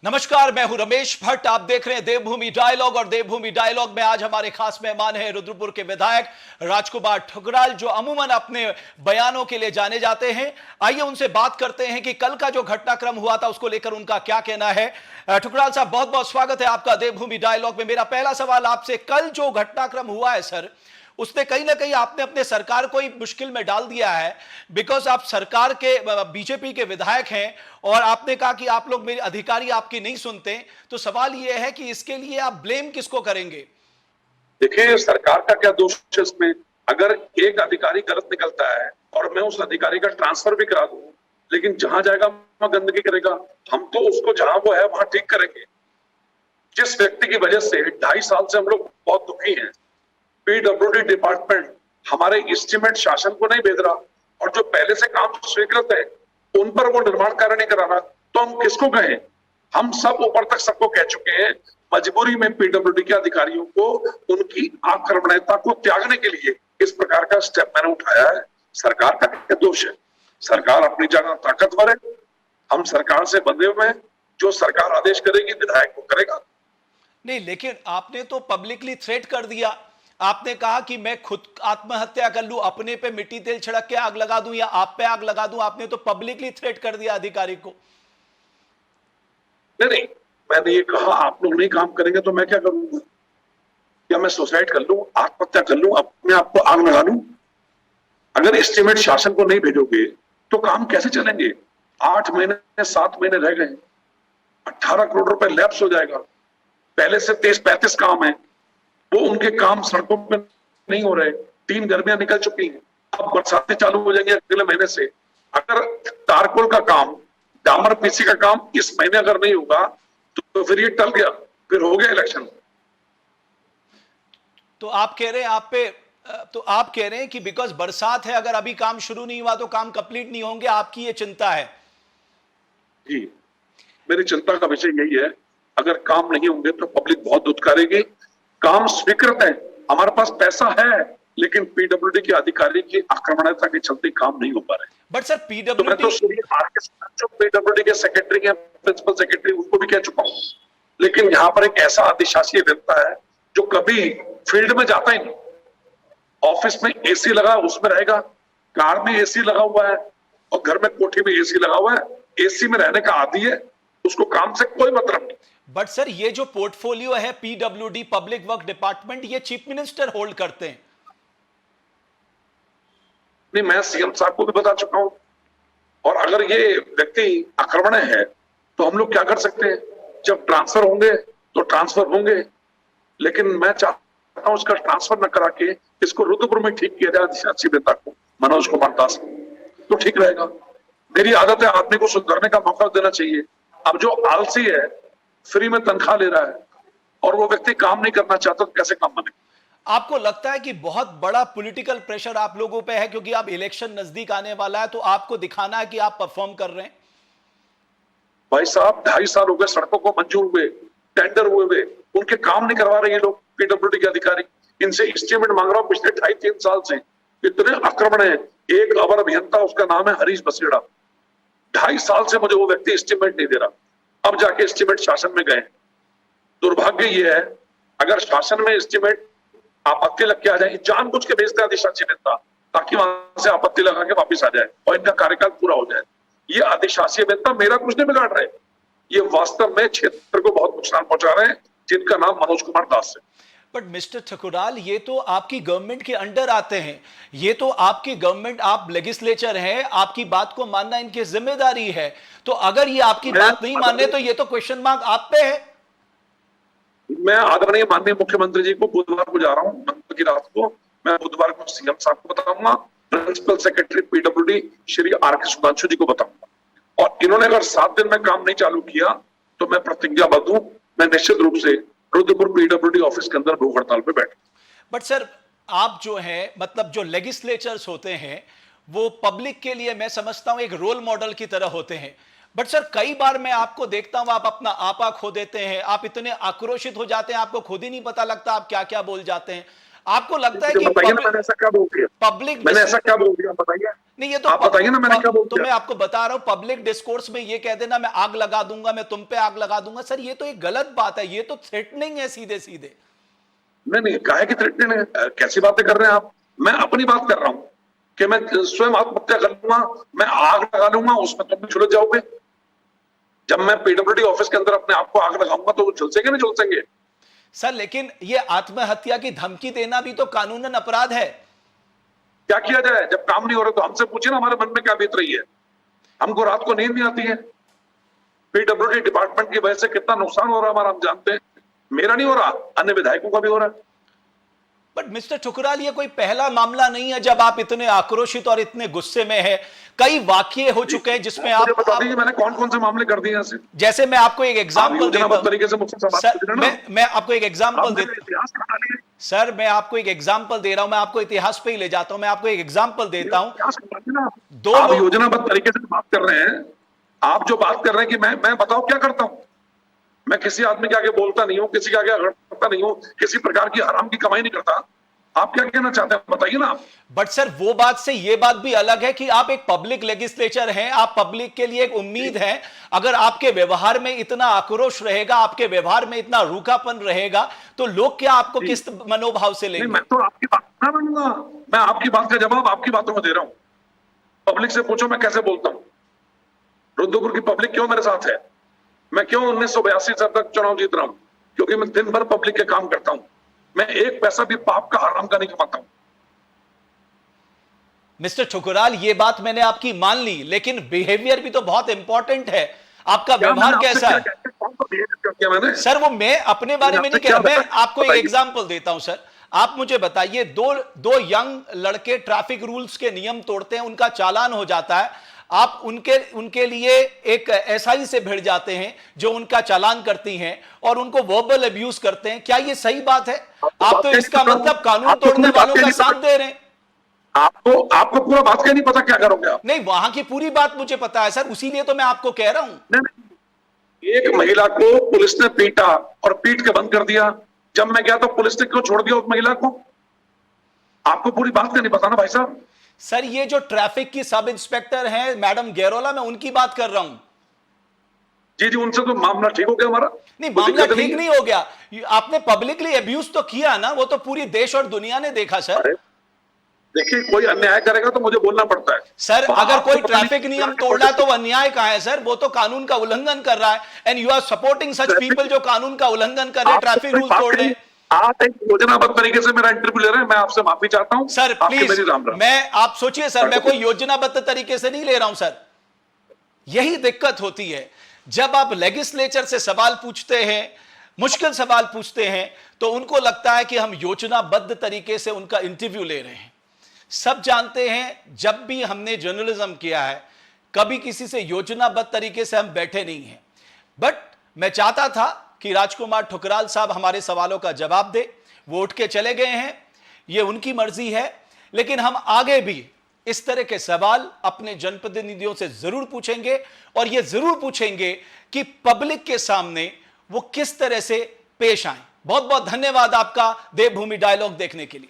नमस्कार, मैं हूं रमेश भट्ट। आप देख रहे हैं देवभूमि डायलॉग और देवभूमि डायलॉग में आज हमारे खास मेहमान हैं रुद्रपुर के विधायक राजकुमार ठुकराल, जो अमूमन अपने बयानों के लिए जाने जाते हैं। आइए उनसे बात करते हैं कि कल का जो घटनाक्रम हुआ था उसको लेकर उनका क्या कहना है। ठुकराल साहब, बहुत बहुत स्वागत है आपका देवभूमि डायलॉग में। मेरा पहला सवाल आपसे, कल जो घटनाक्रम हुआ है सर, उसने कहीं ना कहीं आपने अपने सरकार को ही मुश्किल में डाल दिया है। बिकॉज आप सरकार के बीजेपी के विधायक हैं और आपने कहा कि आप लोग, मेरे अधिकारी आपकी नहीं सुनते। तो सवाल यह है कि इसके लिए आप ब्लेम किसको करेंगे? देखिए, सरकार का क्या दोष है इसमें? अगर एक अधिकारी गलत निकलता है और मैं उस अधिकारी का ट्रांसफर भी करा दूं, लेकिन जहां जाएगा वहां गंदगी करेगा। हम तो उसको जहां वो है वहां ठीक करेंगे। जिस व्यक्ति की वजह से 2.5 साल से हम लोग बहुत दुखी हैं, पीडब्ल्यूडी डिपार्टमेंट हमारे एस्टीमेट शासन को नहीं भेज रहा और जो पहले से काम स्वीकृत है उन पर वो निर्माण कार्य नहीं करा रहा, तो हम किसको कहें? हम सब ऊपर तक सबको कह चुके हैं। मजबूरी में पीडब्ल्यूडी के अधिकारियों को उनकी आक्रमणीयता को त्यागने के लिए इस प्रकार का स्टेप मैंने उठाया है। सरकार का क्या दोष है? सरकार अपनी जगह ताकतवर है। हम सरकार से बंधे हुए हैं। जो सरकार आदेश करेगी विधायक को करेगा। नहीं, लेकिन आपने तो पब्लिकली थ्रेट कर दिया। आपने कहा कि मैं खुद आत्महत्या कर लूं, अपने पे मिट्टी तेल छिड़क के आग लगा दूं या आप पे आग लगा दूं। आपने तो पब्लिकली थ्रेट कर दिया अधिकारी को। नहीं नहीं, मैंने ये कहा आप लोग नहीं काम करेंगे तो मैं क्या करूंगा? क्या मैं सुसाइड कर लूं, आत्महत्या कर लूं, अपने आप को आग लगा लूं? अगर एस्टीमेट शासन को नहीं भेजोगे तो काम कैसे चलेंगे? 8 महीने 7 महीने रह गए, 18 करोड़ रुपए लैप्स हो जाएगा। पहले से 33-35 काम है, वो उनके काम सड़कों पे नहीं हो रहे। 3 गर्मियां निकल चुकी हैं, अब बरसातें चालू हो जाएंगी अगले महीने से। अगर तारकोल का काम, डामर पीसी का काम इस महीने अगर नहीं होगा तो फिर ये टल गया, फिर हो गया इलेक्शन। तो आप कह रहे हैं आप कह रहे हैं कि बिकॉज बरसात है, अगर अभी काम शुरू नहीं हुआ तो काम कंप्लीट नहीं होंगे, आपकी ये चिंता है? जी, मेरी चिंता का विषय यही है। अगर काम नहीं होंगे तो पब्लिक बहुत दुत्कारेगी। काम स्वीकृत है, हमारे पास पैसा है, लेकिन पीडब्ल्यूडी के अधिकारी की आक्रमणता के चलते काम नहीं हो पा रहे। बट सर, तो मैं तो पीडब्ल्यूडी के सेक्रेटरी या प्रिंसिपल सेक्रेटरी उनको भी कह चुका हूं, लेकिन यहाँ पर एक ऐसा अधिशासी व्यक्ति है जो कभी फील्ड में जाता ही नहीं। ऑफिस में एसी लगा उसमें रहेगा, कार में एसी लगा हुआ है और घर में कोठी में एसी लगा हुआ है। एसी में रहने का आदी है, उसको काम से कोई मतलब नहीं। बट सर, ये जो पोर्टफोलियो है पीडब्ल्यूडी पब्लिक वर्क डिपार्टमेंट, ये चीफ मिनिस्टर होल्ड करते हैं। नहीं, मैं सीएम साहब को भी बता चुका हूं। और अगर ये व्यक्ति आक्रमण है तो हम लोग क्या कर सकते हैं? जब ट्रांसफर होंगे तो ट्रांसफर होंगे, लेकिन मैं चाहता हूं इसका ट्रांसफर न करा के इसको रुद्रपुर में ठीक किया जाए। अधिशासी नेता को, मनोज कुमार दास को, तो ठीक रहेगा। मेरी आदत है आदमी को सुधरने का मौका देना चाहिए। अब जो आलसी है, फ्री में तनख्वाह ले रहा है और वो व्यक्ति काम नहीं करना चाहता, तो कैसे काम बनेगा? आपको लगता है कि बहुत बड़ा पॉलिटिकल प्रेशर आप लोगों पे है क्योंकि अब इलेक्शन नजदीक आने वाला है, तो आपको दिखाना है कि आप परफॉर्म कर रहे हैं? भाई साहब, 2.5 साल हो गए सड़कों को मंजूर हुए, टेंडर हुए, उनके काम नहीं करवा रहे ये लोग पीडब्ल्यूडी के अधिकारी। इनसे एस्टीमेट मांग रहा हूं पिछले 2.5-3 साल से। इतने आक्रमण है। एक अवर अभियंता, उसका नाम है हरीश बसेड़ा, 2.5 साल से मुझे वो व्यक्ति एस्टीमेट नहीं दे रहा। अब जाके एस्टीमेट शासन में गए। दुर्भाग्य ये है, अगर शासन में एस्टीमेट आपत्ति लग के आ जाए, जानबूझ के भेजते हैं अधिशासी नेता ताकि वहां से आपत्ति लगा के वापिस आ जाए और इनका कार्यकाल पूरा हो जाए। ये अधिशासी नेता मेरा कुछ नहीं बिगाड़ रहे, ये वास्तव में क्षेत्र को बहुत नुकसान पहुंचा रहे हैं, जिनका नाम मनोज कुमार दास है। बट मिस्टर ठकुराल, ये तो आपकी गवर्नमेंट के अंडर आते हैं, ये तो आपकी गवर्नमेंट, आप लेजिस्लेचर हैं, आपकी बात को मानना इनकी जिम्मेदारी है। तो अगर ये आपकी बात नहीं माने तो ये तो क्वेश्चन मार्क आप पे है। मैं आदरणीय माननीय मुख्यमंत्री जी को बुधवार को जा रहा हूं, मंगल की रात को। मैं बुधवार को सीएम साहब को बताऊंगा, principal secretary PWD Shri R K. Sudhanshu ji को बताऊंगा। और इन्होंने अगर 7 दिन में काम नहीं चालू किया तो मैं प्रतिज्ञाबद्ध हूं, मैं निश्चित रूप से रुद्रपुर पीडब्ल्यूडी ऑफिस के अंदर भूख हड़ताल पे बैठ। बट सर, आप जो है, मतलब जो लेजिस्लेचर्स होते हैं वो पब्लिक के लिए मैं समझता हूं एक रोल मॉडल की तरह होते हैं। बट सर, कई बार मैं आपको देखता हूं आप अपना आपा खो देते हैं, आप इतने आक्रोशित हो जाते हैं, आपको खुद ही नहीं पता लगता आप क्या क्या बोल जाते हैं। आपको लगता है कि मैंने ऐसा क्या बोल दिया? पब्लिक मैंने ऐसा क्या बोल दिया बताइए। नहीं, ये तो आप बताइए ना मैंने क्या बोल तो दिया। मैं आपको बता रहा हूं, पब्लिक डिस्कोर्स में ये कह देना मैं आग लगा दूंगा, मैं तुम पे आग लगा दूंगा, सर ये तो एक गलत बात है, ये तो थ्रेटनिंग है सीधे सीधे। नहीं, काहे की थ्रेटनिंग है? कैसी बातें कर रहे हैं आप? मैं अपनी बात कर रहा हूं कि मैं स्वयं आत्महत्या कर लूंगा, मैं आग लगा लूंगा, उसमें तुम भी झुलस जाओगे। जब मैं पीडब्ल्यूडी ऑफिस के अंदर अपने आप को आग लगाऊंगा तो वो झुलसेंगे नहीं झुलसेंगे? सर लेकिन ये आत्महत्या की धमकी देना भी तो कानूनन अपराध है। क्या किया जाए? जब काम नहीं हो रहा तो हमसे पूछिए ना हमारे मन में क्या बीत रही है। हमको रात को नींद नहीं आती है। पीडब्ल्यूडी डिपार्टमेंट की वजह से कितना नुकसान हो रहा है हमारा हम जानते हैं। मेरा नहीं हो रहा, अन्य विधायकों का भी हो रहा है। बट मिस्टर ठुकराल, ये कोई पहला मामला नहीं है जब आप इतने आक्रोशित और इतने गुस्से में हैं। कई वाकये हो चुके हैं जिसमें मुझे बता दीजिए मैंने कौन कौन से मामले कर दिए ऐसे। जैसे मैं आपको एक एग्जांपल देता हूं तरीके से मुझसे सवाल सर, पूछ रहे हैं ना। मैं आपको एक एग्जांपल आप मेरे देता इतिहास बता दिए। सर मैं आपको एक एग्जांपल दे रहा हूं, मैं आपको इतिहास पे ही ले जाता हूं, मैं आपको एक एग्जांपल देता हूं। इतिहास बताइए ना। दो आप लोग योजनाबद्ध तरीके से बात कर रहे हैं। आप जो बात कर रहे हैं कि मैं बताओ क्या करता हूं। मैं किसी आदमी के आगे बोलता नहीं हूं, किसी के आगे अड़ता नहीं हूं, किसी प्रकार की हराम की कमाई नहीं करता। आप क्या कहना चाहते हैं बताइए ना आप। बट सर वो बात से ये बात भी अलग है कि आप एक पब्लिक लेजिस्लेचर हैं, आप पब्लिक के लिए एक उम्मीद है। अगर आपके व्यवहार में इतना आक्रोश रहेगा, आपके व्यवहार में इतना रूखापन रहेगा, तो लोग क्या आपको किस मनोभाव से नहीं, लेंगे? मैं तो आपकी बात ना मानूंगा। मैं आपकी बात का जवाब आपकी बातों में दे रहा हूं। पब्लिक से पूछो मैं कैसे बोलता हूं। रुद्रपुर की पब्लिक क्यों मेरे साथ है? मैं क्यों 1982 से अब तक चुनाव जीत रहा हूं? क्योंकि मैं दिन भर पब्लिक के काम करता हूं। मैं एक पैसा भी पाप का हराम का नहीं कमाता हूं। मिस्टर ठुकराल, ये बात मैंने आपकी मान ली, लेकिन बिहेवियर भी तो बहुत इंपॉर्टेंट है। आपका व्यवहार कैसा है? कौन सा बिहेवियर किया मैंने? सर वो मैं अपने बारे में नहीं कह रहा, मैं आपको एक एग्जांपल देता हूं। सर आप मुझे बताइए, दो यंग लड़के ट्रैफिक रूल्स के नियम तोड़ते हैं, उनका चालान हो जाता है, आप उनके लिए एक एसआई से भिड़ जाते हैं जो उनका चालान करती हैं और उनको वर्बल अब्यूज करते हैं। क्या ये सही बात है? आप तो इसका मतलब कानून तोड़ने वालों का साथ दे रहे हैं। आपको पूरा बात का नहीं पता क्या करोगे आप? नहीं, वहां की पूरी बात मुझे पता है सर, उसीलिए तो मैं आपको कह रहा हूं। नहीं, एक महिला को पुलिस ने पीटा और पीट के बंद कर दिया। जब मैं गया तो पुलिस ने क्यों छोड़ दिया उस महिला को? आपको पूरी बात का नहीं पता ना भाई साहब। सर ये जो ट्रैफिक की सब इंस्पेक्टर हैं मैडम गैरोला, मैं उनकी बात कर रहा हूं। जी, उनसे तो मामला ठीक हो गया हमारा। नहीं, मामला ठीक नहीं हो गया। आपने पब्लिकली अब्यूज तो किया ना, वो तो पूरी देश और दुनिया ने देखा सर। देखिए, कोई अन्याय करेगा तो मुझे बोलना पड़ता है सर। अगर कोई ट्रैफिक नियम तोड़ रहा है तो वो अन्याय कहां है सर? वो तो कानून का उल्लंघन कर रहा है। And you are supporting such people जो कानून का उल्लंघन कर रहे हैं, ट्रैफिक रूल तोड़ रहे हैं। आप एक योजनाबद्ध तरीके से मेरा इंटरव्यू ले रहे हैं। मैं आपसे माफी चाहता हूं सर प्लीज। मैं आप सोचिए सर, मैं कोई योजनाबद्ध तरीके से नहीं ले रहा हूं सर। यही दिक्कत होती है जब आप लेजिस्लेचर से सवाल पूछते हैं, मुश्किल सवाल पूछते हैं, तो उनको लगता है कि हम योजनाबद्ध तरीके से उनका इंटरव्यू ले रहे हैं। सब जानते हैं जब भी हमने जर्नलिज्म किया है, कभी किसी से योजनाबद्ध तरीके से हम बैठे नहीं हैं। बट मैं चाहता था कि राजकुमार ठुकराल साहब हमारे सवालों का जवाब दे। वो उठ के चले गए हैं, ये उनकी मर्जी है, लेकिन हम आगे भी इस तरह के सवाल अपने जनप्रतिनिधियों से जरूर पूछेंगे और ये जरूर पूछेंगे कि पब्लिक के सामने वो किस तरह से पेश आए। बहुत बहुत धन्यवाद आपका देवभूमि डायलॉग देखने के लिए।